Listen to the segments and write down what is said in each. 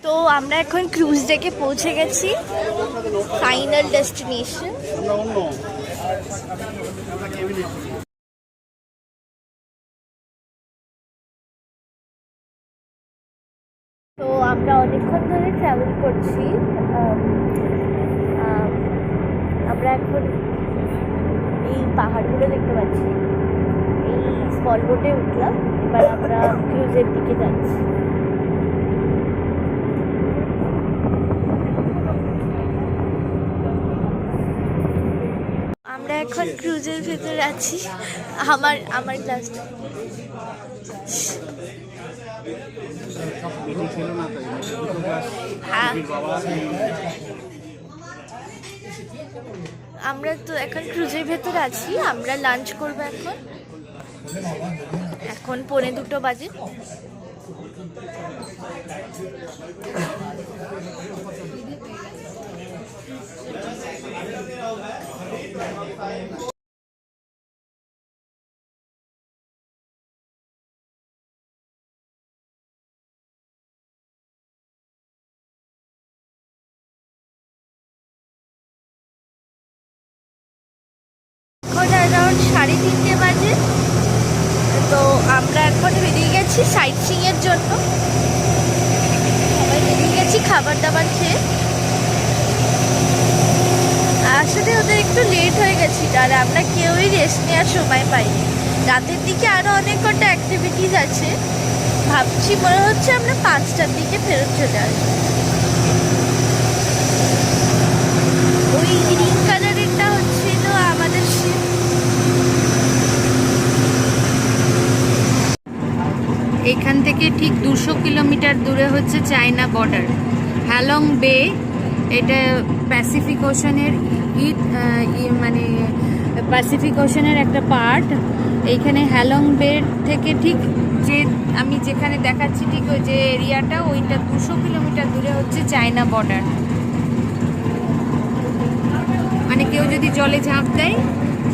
তো আমরা এখন ক্রুজ ডেকে পৌঁছে গেছি, ফাইনাল ডেস্টিনেশন। তো আমরা অনেকক্ষণ ধরে ট্রাভেল করছি। আমরা এখন এই পাহাড়গুলো দেখতে পাচ্ছি, এই স্মল বোটে উঠলাম, এবার আমরা ক্রুজের দিকে যাচ্ছি। আমরা এখন ক্রুজের ভেতরে আছি। আমার ক্লাসটা আমরা তো এখন ক্রুজের ভেতরে আছি। আমরা লাঞ্চ করবো এখন 1:45 বাজে। এখন অ্যারাউন্ড 3:30 বাজে। তো আমরা এখন বেরিয়ে গেছি সাইট সিইংয়ের জন্য। সবাই বেরিয়ে গেছি খাবার দাবার খেয়ে। আসলে ওদের একটু লেট হয়ে গেছিল, আর আমরা কেউই রেস্ট নেওয়ার সময় পাইনি। রাতের দিকে আরও অনেক কটা অ্যাক্টিভিটিস আছে, ভাবছি মনে হচ্ছে আমরা 5টার দিকে ফেরত চলে আসবো। ওই গ্রিন কালারেরটা হচ্ছিল আমাদের শিপ। এখান থেকে ঠিক 200 কিলোমিটার দূরে হচ্ছে চায়না বর্ডার, হ্যালং বে। এটা প্যাসিফিক ওশানের মানে প্যাসিফিক ওশানের একটা পার্ট। এইখানে হ্যালং বে থেকে ঠিক যে আমি যেখানে দেখাচ্ছি ঠিক ওই যে এরিয়াটা, ওইটা 200 কিলোমিটার দূরে হচ্ছে চায়না বর্ডার। মানে কেউ যদি জলে ঝাঁপ দেয়,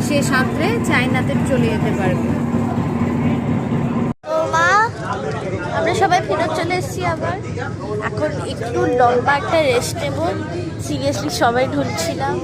সে সাঁতরে চায়নাতে চলে যেতে পারবে। আমরা সবাই ফেরত চলে এসেছি আবার। এখন একটু লম্বা একটা রেস্ট নেব। সিরিয়াসলি সবাই ঢুলছিলাম।